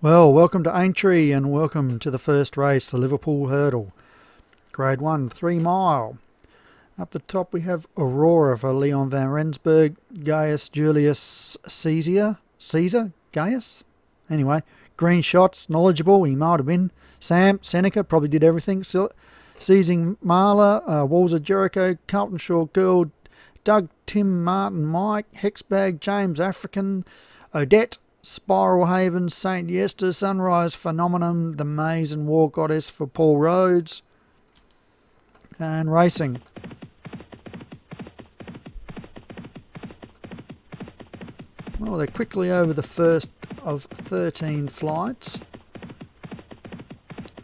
Well, welcome to Aintree and welcome to the first race, the Liverpool Hurdle. Grade 1, 3 mile. Up the top we have Aurora for Leon van Rensburg, Gaius Julius Caesar? Gaius? Anyway, green shots, knowledgeable, he might have been. Sam, Seneca, probably did everything. Seizing Marla, Walls of Jericho, Carlton Shaw Girl, Doug, Tim, Martin, Mike, Hexbag, James African, Odette, Spiral Haven, St. Yester, Sunrise Phenomenon, The Maze and War Goddess for Paul Rhodes. And racing. Well, they're quickly over the first of 13 flights.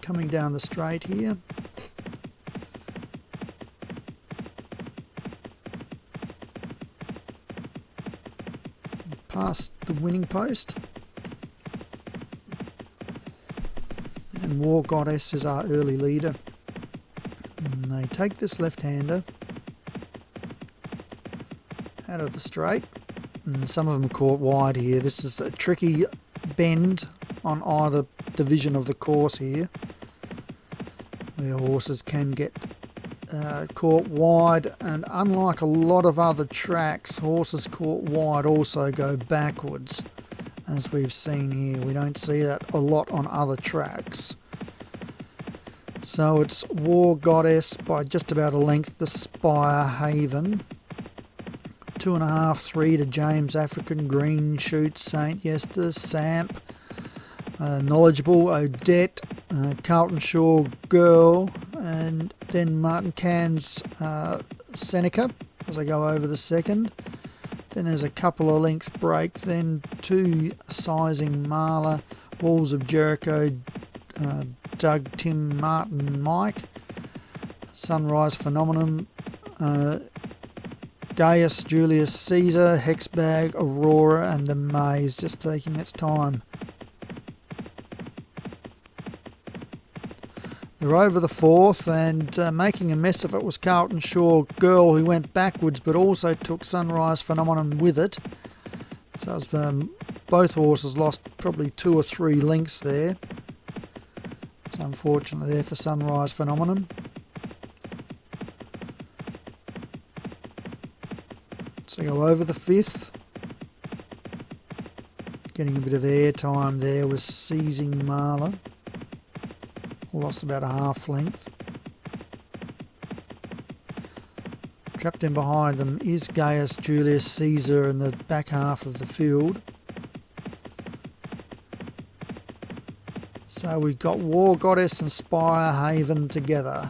Coming down the straight here. Past the winning post. And War Goddess is our early leader. And they take this left-hander out of the straight. And some of them caught wide here. This is a tricky bend on either division of the course here. Where horses can get caught wide, and unlike a lot of other tracks, horses caught wide also go backwards, as we've seen here. We don't see that a lot on other tracks. So it's War Goddess by just about a length to Spire Haven. 2.5, 3 to James African, Green Shoots, St. Yester, Samp, Knowledgeable, Odette, Carlton Shaw Girl, and then Martin Cairns Seneca as I go over the second. Then there's a couple of length break, then 2 Sizing Marla, Walls of Jericho, Doug, Tim, Martin, Mike, Sunrise Phenomenon, Gaius Julius Caesar, Hexbag, Aurora, and The Maze just taking its time. They're over the fourth, and making a mess of it was Carlton Shaw Girl, who went backwards but also took Sunrise Phenomenon with it. So it was, both horses lost probably 2 or 3 lengths there. So unfortunately there for Sunrise Phenomenon. So go over the fifth. Getting a bit of air time there was Seizing Marla. Lost about a half length. Trapped in behind them is Gaius Julius Caesar in the back half of the field. So we've got War Goddess and Spire Haven together.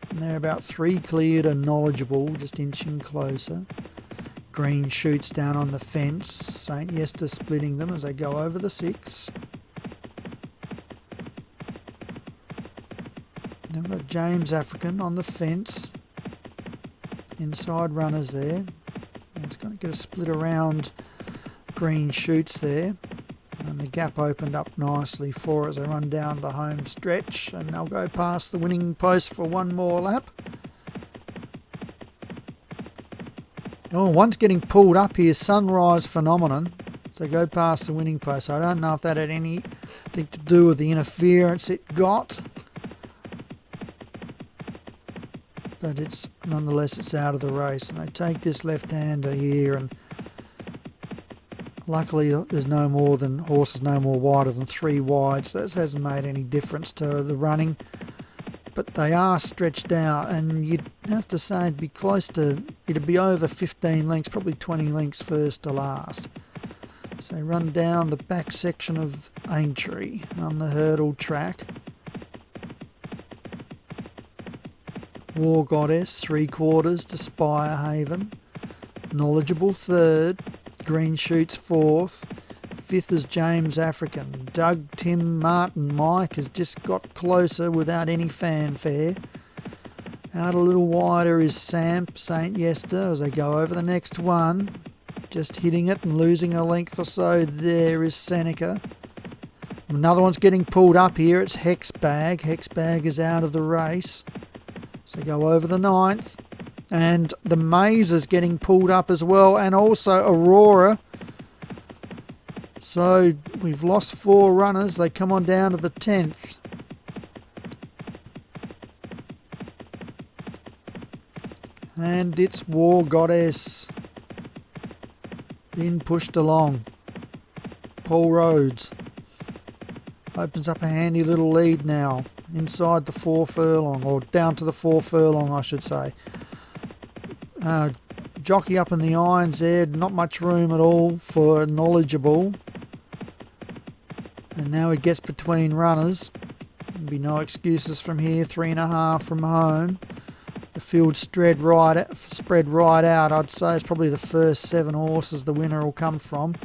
And they're about 3 cleared and Knowledgeable, just inching closer. Green Shoots down on the fence. St. Yester splitting them as they go over the 6th. Then we've got James African on the fence. Inside runners there. And it's going to get a split around Green Shoots there. And the gap opened up nicely for as they run down the home stretch. And they'll go past the winning post for one more lap. Oh, one's getting pulled up here, Sunrise Phenomenon. So go past the winning post. I don't know if that had anything to do with the interference it got. But it's nonetheless it's out of the race, and they take this left-hander here, and luckily there's no more than horses no more wider than 3 wide, so this hasn't made any difference to the running. But they are stretched out, and you'd have to say it'd be over 15 lengths, probably 20 lengths first to last. So run down the back section of Aintree on the hurdle track. War Goddess, 3/4 to Spire Haven. Knowledgeable 3rd. Green Shoots 4th. 5th is James African. Doug, Tim, Martin, Mike has just got closer without any fanfare. Out a little wider is Samp, St. Yester as they go over the next one. Just hitting it and losing a length or so. There is Seneca. Another one's getting pulled up here. It's Hexbag. Hexbag is out of the race. So go over the 9th. And the Maze is getting pulled up as well. And also Aurora So we've lost 4 runners. They come on down to the 10th. And it's War Goddess being pushed along. Paul Rhodes opens up a handy little lead now inside the 4 furlong, or down to the 4 furlong I should say. Jockey up in the irons there, not much room at all for Knowledgeable. And now he gets between runners. There'll be no excuses from here, 3.5 from home. The field spread right out. I'd say it's probably the first 7 horses the winner will come from.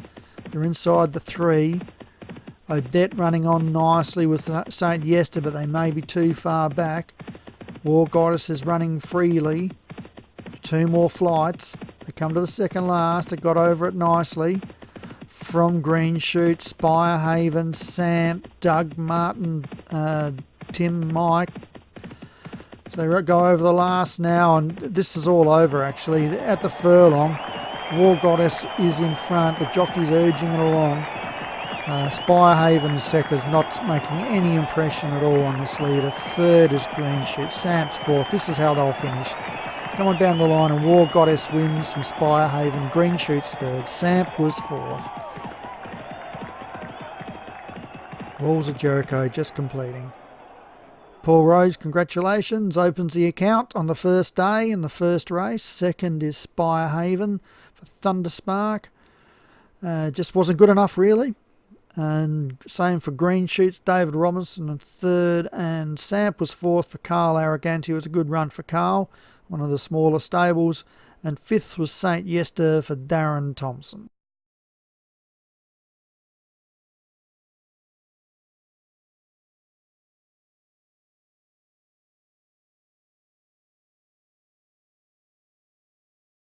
They're inside the 3. Odette running on nicely with St. Yester, but they may be too far back. War Goddess is running freely. 2 more flights. They come to the second last. It got over it nicely. From Green Shoot, Spire Haven, Sam, Doug, Martin, Tim, Mike. So they go over the last now, and this is all over actually. At the furlong, War Goddess is in front. The jockey's urging it along. Spire Haven is second, not making any impression at all on this leader. Third is Green Shoot. Sam's fourth. This is how they'll finish. Come on down the line, and War Goddess wins from Spire Haven. Green Shoot's third. Samp was fourth. Walls of Jericho just completing. Paul Rhodes, congratulations, opens the account on the first day in the first race. Second is Spire Haven for Thunderspark. Just wasn't good enough really. And same for Green Shoots, David Robinson in third, and Samp was fourth for Carl Arroganti. It was a good run for Carl, one of the smaller stables. And fifth was St. Yester for Darren Thompson.